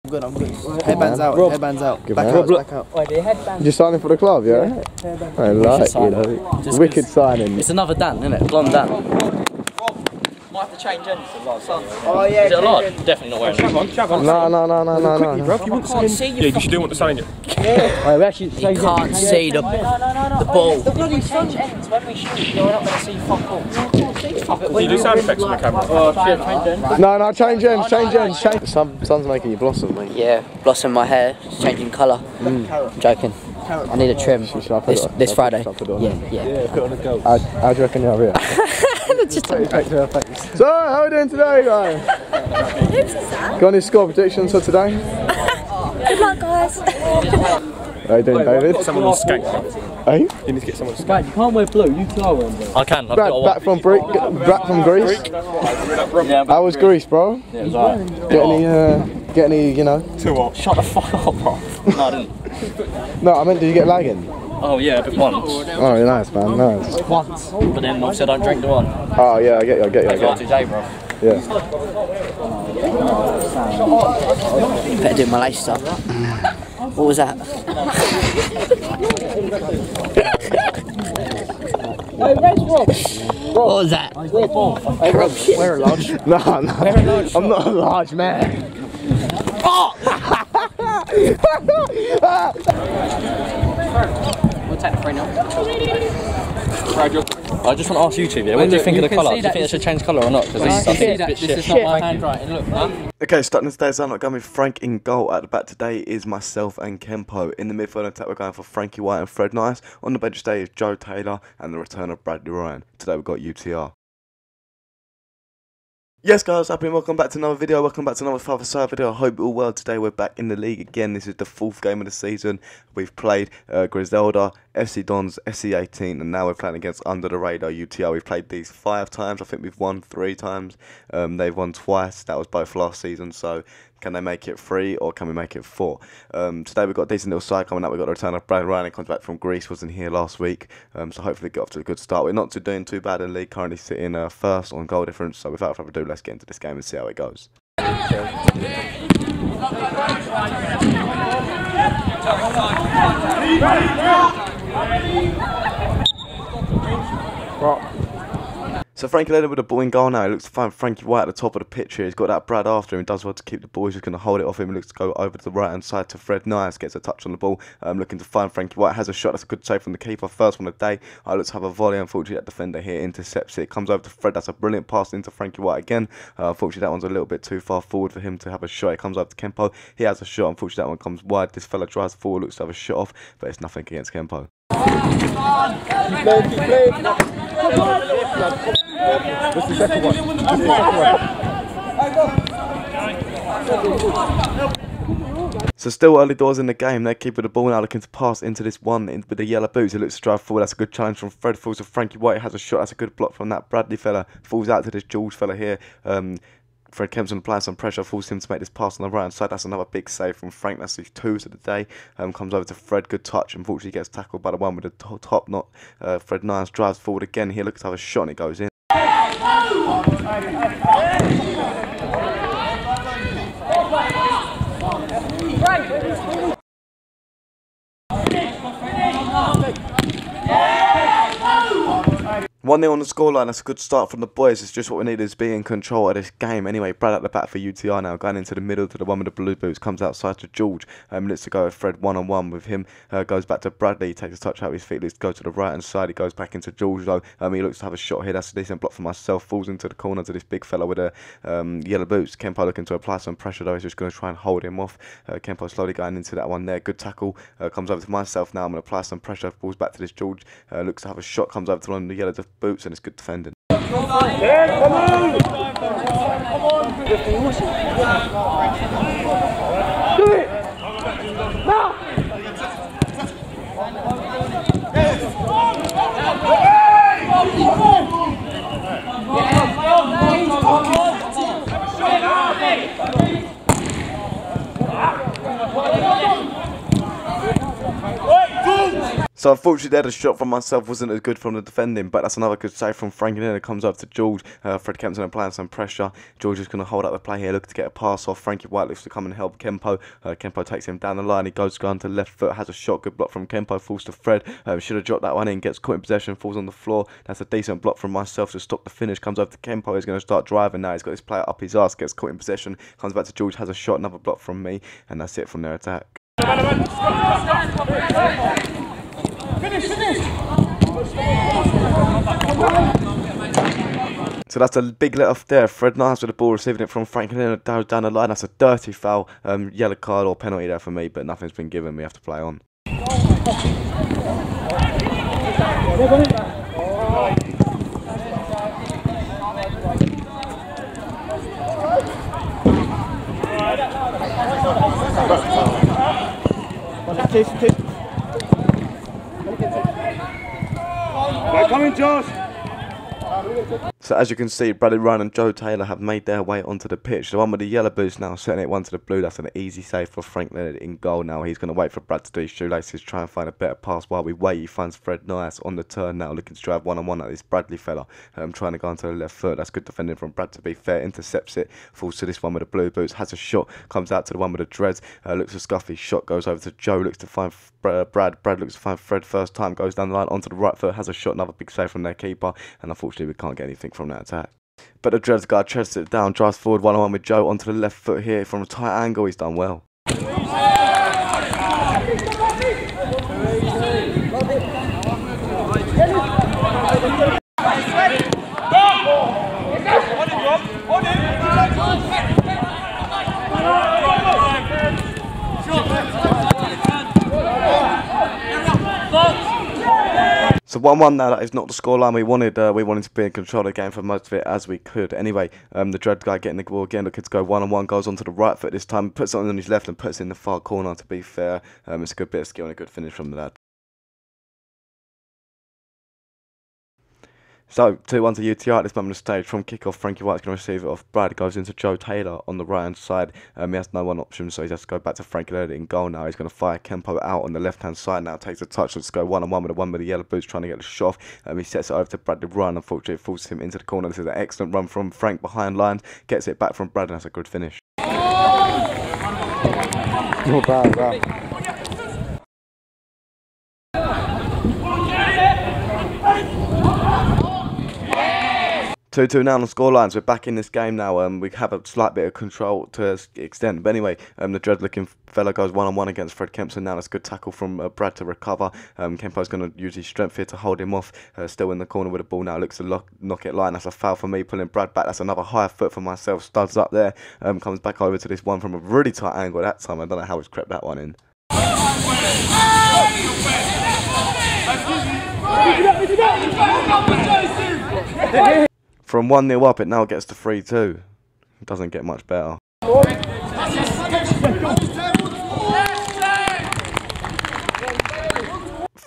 Good, I'm good. Headbands out, headbands out. Good Back man. out, back out. You're signing for the club, yeah? I like, you know. Wicked signing. It's another Dan, isn't it? Blonde Dan. Might have to change ends to large. Oh yeah. Is it a large? Definitely not wearing it. No. Bro, if you want to sign in, yeah, you still want to sign it. Yeah. We actually can't see the ball. The bloody sun ends when we shoot. You're not going to see fuck all. Can you do sound effects on the camera? No, change ends. The sun's making you blossom, mate. Yeah, blossom my hair, it's changing colour. I'm joking. I need a trim this Friday. Yeah. Put on a goat. How do you reckon you're here? Just So, how are we doing today, guys? Got any score predictions for today? Good luck, guys. How are you doing, David? Someone on skate. Hey? You need to get someone to skate. You can't wear blue, you two are wearing blue. I can. Back from Greece. How was Greece, bro? Yeah, it was alright. Get any, you know? Too hot. Shut the fuck up, bro. No, I didn't. No, I meant, did you get lagging? Oh yeah, but once. Oh, nice, man, nice. Once. But then obviously I don't drink the one. Oh, yeah, I get you. R2J, bro. Yeah. Better do my lace up. What was that? What was that? Wear a large. No, I'm not a large man. Oh! We'll take the 3-0. I just want to ask YouTube, yeah, what do you think of the colour? Do you think it should change colour or not? Because This is not my handwriting, look, man. Okay, starting today's lineup, going with Frank in goal. At the back today is myself and Kempo. In the midfield attack, we're going for Frankie White and Fred Nice. On the bench today is Joe Taylor and the return of Bradley Ryan. Today we've got UTR. Yes guys, happy and welcome back to another video, welcome back to another Father Side video. I hope you're all well. Today we're back in the league again. This is the 4th game of the season. We've played Griselda, FC Dons, SC18, and now we're playing against Under the Radar UTR. We've played these 5 times, I think we've won 3 times. They've won twice, that was both last season, so can they make it 3 or can we make it 4? Today we've got a decent little side coming up. We've got the return of Brad Ryan, who comes back from Greece, wasn't here last week. So hopefully get off to a good start. We're not doing too bad in the league, currently sitting first on goal difference. So without further ado, let's get into this game and see how it goes. So Frankie led with the ball in goal now. He looks to find Frankie White at the top of the pitch here. He's got that Brad after him. He does well to keep the ball. He's just going to hold it off him. He looks to go over to the right hand side to Fred Nice. Gets a touch on the ball. Looking to find Frankie White. Has a shot. That's a good save from the keeper. First one of the day. Looks to have a volley. Unfortunately, that defender here intercepts it. Comes over to Fred. That's a brilliant pass into Frankie White again. Unfortunately, that one's a little bit too far forward for him to have a shot. It comes over to Kempo. He has a shot. Unfortunately, that one comes wide. This fella drives forward. Looks to have a shot off. But it's nothing against Kempo. So still early doors in the game. They're keeping the ball now, looking to pass into this one with the yellow boots. It looks to drive forward. That's a good challenge from Fred. Falls to Frankie White. Has a shot. That's a good block from that Bradley fella. Falls out to this George fella here. Fred Kempson applies some pressure, forces him to make this pass on the right hand side. That's another big save from Frank. That's his 2s of the day. Comes over to Fred, good touch. Unfortunately, gets tackled by the one with the top knot. Fred Nice drives forward again. He looks to have a shot and it goes in. Frank. 1-0 on the scoreline. That's a good start from the boys. It's just what we need is being in control of this game. Anyway, Brad at the back for UTR now. Going into the middle to the one with the blue boots. Comes outside to George. Looks to go with Fred one-on-one with him. Goes back to Bradley. He takes a touch out of his feet. Looks to go to the right hand side. He goes back into George though. He looks to have a shot here. That's a decent block for myself. Falls into the corner to this big fella with the yellow boots. Kempo looking to apply some pressure though. He's just going to try and hold him off. Kempo slowly going into that one there. Good tackle. Comes over to myself now. I'm going to apply some pressure. Falls back to this George. Looks to have a shot. Comes over to one of the yellow boots and it's good defending. Yeah, come on! Do it! Now! So unfortunately there the shot from myself wasn't as good from the defending, but that's another good save from Frankie. Then it comes up to George. Fred Kempson applying some pressure. George is going to hold up the play here, looking to get a pass off. Frankie White looks to come and help Kempo. Kempo takes him down the line. He goes on to left foot, has a shot, good block from Kempo, falls to Fred. Should have dropped that one in, gets caught in possession, falls on the floor. That's a decent block from myself to stop the finish. Comes over to Kempo, he's going to start driving now. He's got this player up his arse, gets caught in possession. Comes back to George, has a shot, another block from me, and that's it from their attack. So that's a big let off there. Fred Nice with the ball, receiving it from Franklin down the line. That's a dirty foul, yellow card or penalty there for me, but nothing's been given. We have to play on. Coming, Josh. So as you can see, Bradley Ryan and Joe Taylor have made their way onto the pitch. The one with the yellow boots now setting it one to the blue. That's an easy save for Frank Leonard in goal now. He's going to wait for Brad to do his shoelaces, try and find a better pass while we wait. He finds Fred Nice on the turn now, looking to drive one-on-one at this Bradley fella. Trying to go onto the left foot. That's good defending from Brad, to be fair. Intercepts it, falls to this one with the blue boots, has a shot, comes out to the one with the dreads. Looks for Scuffy, shot goes over to Joe, looks to find Brad. Brad looks to find Fred first time, goes down the line onto the right foot, has a shot, another big save from their keeper, and unfortunately we can't get anything from that attack. But the Dreads guy chests it down, drives forward one-on-one with Joe onto the left foot here from a tight angle. He's done well. So 1-1 now. That is not the scoreline we wanted. We wanted to be in control of the game for most of it as we could. Anyway, the Dread guy getting the ball again, looking to go one-on-one, goes onto the right foot this time, puts it on his left and puts it in the far corner. To be fair, it's a good bit of skill and a good finish from the lad. So 2-1 to UTR at this moment of the stage. From kickoff, Frankie White's going to receive it off Brad. Goes into Joe Taylor on the right hand side. He has no one option, so he has to go back to Frankie Leonard in goal now. He's going to fire Kempo out on the left hand side now. Takes a touch. Let's go one-on-one with the one with the yellow boots, trying to get the shot off. He sets it over to Bradley Ryan. Unfortunately, it forces him into the corner. This is an excellent run from Frank behind lines. Gets it back from Brad, and that's a good finish. Not bad, bad. 2-2 now on the scorelines. We're back in this game now. We have a slight bit of control to an extent. But anyway, the dread-looking fella goes one-on-one against Fred Kempson now. That's a good tackle from Brad to recover. Kempo's going to use his strength here to hold him off. Still in the corner with the ball now. Looks to knock it line. That's a foul for me, pulling Brad back. That's another high foot for myself. Studs up there. Comes back over to this one from a really tight angle that time. I don't know how he's crept that one in. From 1-0 up, it now gets to 3-2. It doesn't get much better.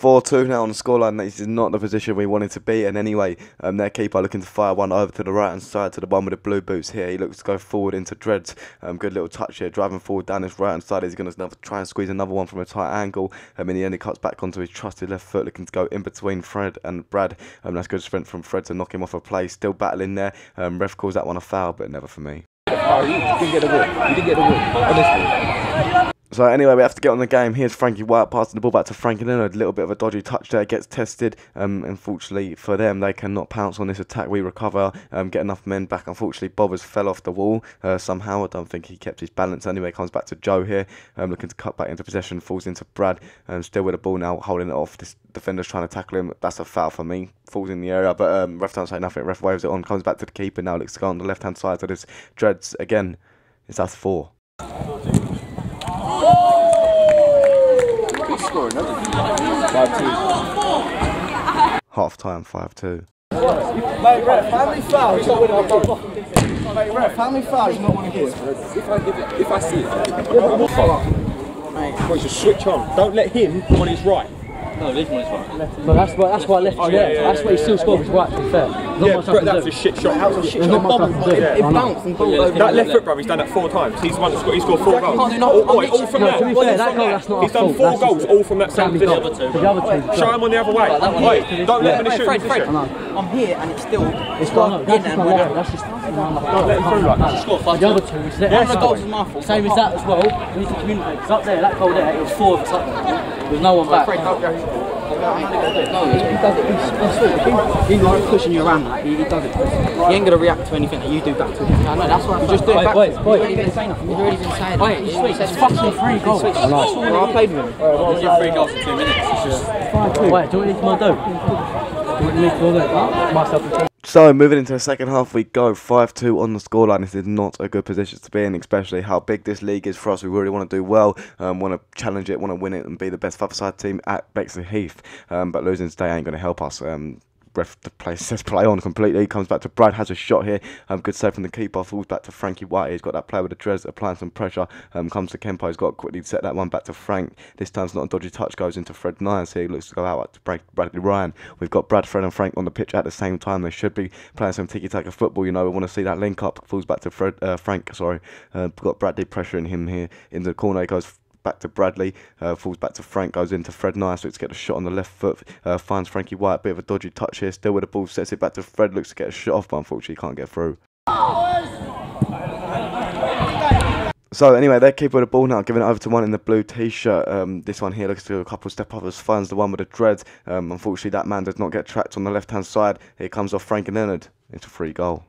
4-2 now on the scoreline. This is not the position we wanted to be in anyway. Their keeper looking to fire one over to the right hand side to the one with the blue boots here. He looks to go forward into Dreads. Good little touch here, driving forward down his right hand side. He's going to try and squeeze another one from a tight angle. In the end, he cuts back onto his trusted left foot, looking to go in between Fred and Brad. That's good sprint from Fred to knock him off a play. Still battling there. Ref calls that one a foul, but never for me. Oh, you didn't get the ball. You didn't get the ball. Honestly. So anyway, we have to get on the game. Here's Frankie White passing the ball back to Frankie Leonard. A little bit of a dodgy touch there, gets tested. Unfortunately for them, they cannot pounce on this attack. We recover, get enough men back. Unfortunately, Bobbers fell off the wall somehow. I don't think he kept his balance anyway. Comes back to Joe here, looking to cut back into possession. Falls into Brad, still with the ball now, holding it off. This defender's trying to tackle him. That's a foul for me. Falls in the area, but ref don't say nothing. Ref waves it on. Comes back to the keeper now. Looks to go on the left-hand side to this Dreads again. It's us 4. Half time, 5-2. Mate, ref, family foul. Mate, ref, family foul is not one of his. If I see it, mate, just switch on. Don't let him on his right. No, this one is right. But that's why I left it there. That's why he still scored was right, to be fair. Yeah, Brett, that was a shit shot. There's not much I can do. It bounced and balled over. That left foot, bro, he's done that 4 times. He's the one that he scored 4 goals. All from that. To be fair, that goal, that's not He's done 4 goals, all from that same position. The other two. Show him on the other way. Wait, don't let him in the shooting position. I'm here and it's still. It's gone. That's just not right. That's just Don't let him through like that. the other two. It's The goals is my fault. same as that as well. We need to communicate. Because up there, that goal there, it was 4 of us up there. With no one back. He's like pushing you around that. He does it. He ain't gonna react to anything that you do back to him. I know, that's why you just do it back. Wait. He's already been saying nothing. He's already been saying Wait, it's fucking 3 goals. I played with him. He's got 3 goals in 2 minutes. It's just... Wait, do you want me to do? Do you want me to do myself? So moving into the second half, we go 5-2 on the scoreline. This is not a good position to be in, especially how big this league is for us. We really want to do well, want to challenge it, want to win it, and be the best five-a-side team at Bexley Heath. But losing today ain't going to help us. Ref the play says play on completely. Comes back to Brad, has a shot here. Good save from the keeper. Falls back to Frankie White. He's got that play with the dreads, applying some pressure. Comes to Kempo. He's got to quickly set that one back to Frank. This time's not a dodgy touch. Goes into Fred Nyers here. He looks to go out to Bradley Ryan. We've got Brad, Fred, and Frank on the pitch at the same time. They should be playing some tiki-taka football. You know, we want to see that link up. Falls back to Frank. Sorry, got Bradley pressuring him here in the corner. He goes back to Bradley, falls back to Frank, goes into Fred Nice, looks to get a shot on the left foot, finds Frankie White, bit of a dodgy touch here, still with the ball, sets it back to Fred, looks to get a shot off, but unfortunately can't get through. So anyway, they're keeping the ball now, giving it over to one in the blue t-shirt. This one here looks to do a couple of step-uppers, finds the one with the dreads. Unfortunately, that man does not get tracked on the left-hand side. Here comes off Frank and Leonard. It's a free goal.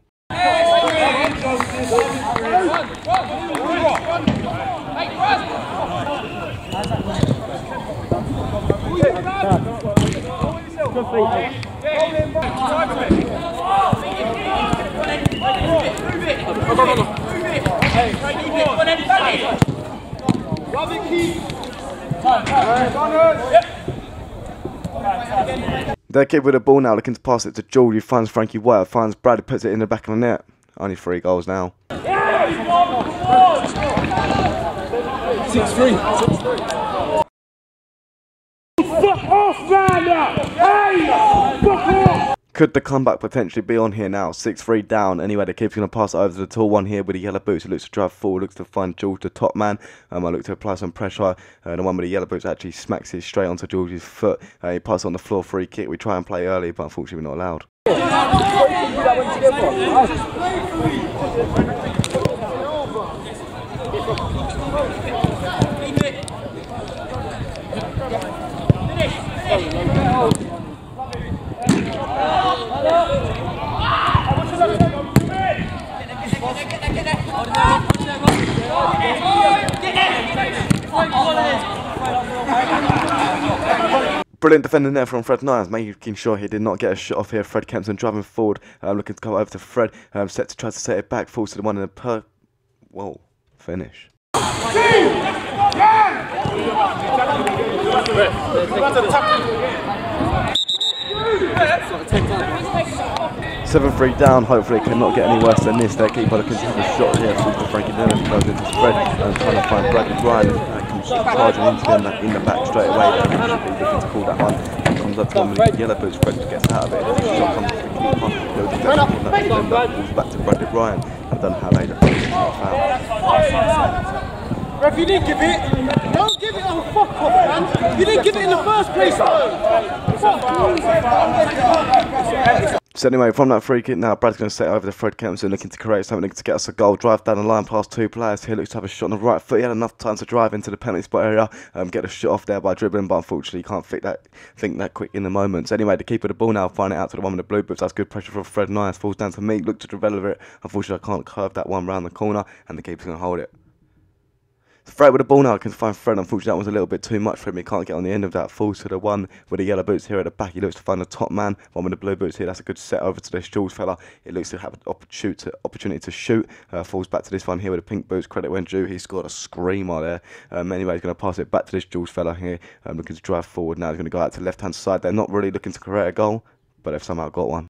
They keep with the ball now, looking to pass it to George. He finds Frankie White, finds Brad, puts it in the back of the net. Only 3 goals now. 6-3. Fuck off, man! Hey! Fuck off! Could the comeback potentially be on here now? 6-3 down. Anyway, the keeper's going to pass it over to the tall one here with the yellow boots. He looks to drive forward, looks to find George, the top man. I look to apply some pressure. The one with the yellow boots actually smacks it straight onto George's foot. He passes on the floor, free kick. We try and play early, but unfortunately we're not allowed. Brilliant defending there from Fred Nyers, making sure he did not get a shot off here. Fred Kempson driving forward, looking to come over to Fred, set to try to set it back, falls to the one in the whoa, finish. 7-3 down, hopefully it cannot get any worse than this. Their keeper looking to have a shot here, falls to Frankie Dillon, goes into Fred, and trying to find Bradley Ryan, comes charging into them in the back straight away. They should be looking to call that one. Comes up to one with yellow boots, Fred gets out of it. The shot comes to the keeper, goes to falls back to Bradley Ryan. I don't know how they defend it, not foul. Ref, you didn't give it. Don't give it. Oh, fuck off, man. You didn't give it in the first place. So anyway, from that free kick now, Brad's going to set over to Fred Kempson, looking to create something to get us a goal. Drive down the line past 2 players here, looks to have a shot on the right foot. He had enough time to drive into the penalty spot area, get a shot off there by dribbling, but unfortunately he can't think that quick in the moment. So anyway, the keeper of the ball now, find it out to the one with the blue boots. That's good pressure from Fred Nice, falls down to me, look to develop it. Unfortunately I can't curve that one round the corner, and the keeper's going to hold it. Fred with the ball now, can find Fred. Unfortunately, that was a little bit too much for him. He can't get on the end of that. Falls to the one with the yellow boots here at the back. He looks to find the top man. One with the blue boots here. That's a good set over to this Jules fella. It looks to have an opportunity to shoot. Falls back to this one here with the pink boots. Credit when due. He scored a screamer there. Anyway, he's going to pass it back to this Jules fella here. Looking to drive forward now. He's going to go out to the left-hand side. They're not really looking to create a goal, but they've somehow got one.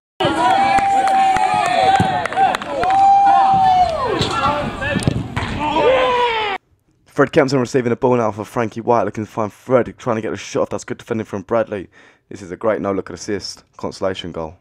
Fred Kempson receiving the ball now for Frankie White, looking to find Fred, trying to get a shot off. That's good defending from Bradley. This is a great no-look assist, consolation goal.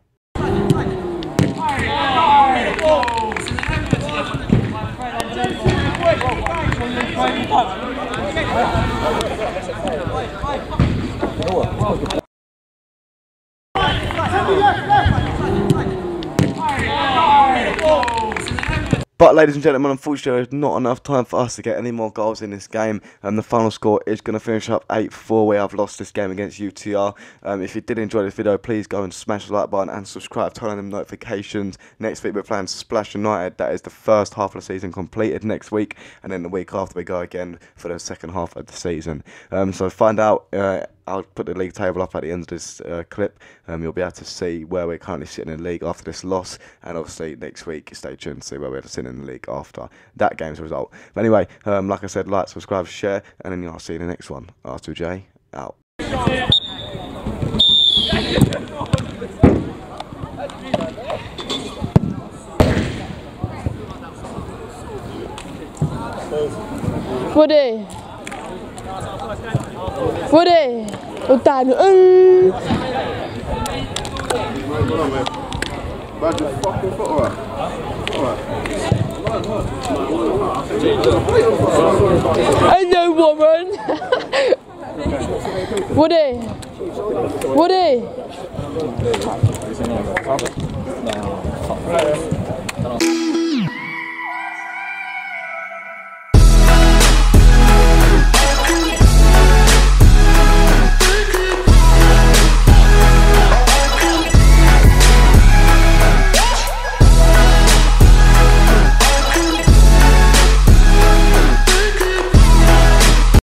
But ladies and gentlemen, unfortunately there's not enough time for us to get any more goals in this game, and the final score is going to finish up 8-4. We have lost this game against UTR. If you did enjoy this video, please go and smash the like button and subscribe, turn on them notifications. Next week we're playing Splash United. That is the first half of the season completed next week, and then the week after we go again for the second half of the season. So find out, I'll put the league table up at the end of this clip. You'll be able to see where we're currently sitting in the league after this loss, and obviously next week stay tuned to see where we're sitting in the league after that game's result. But anyway, like I said, like, subscribe, share, and then I'll see you in the next one. R2J out. Woody! Woody! Well done! Hello, woman! Woody! Woody!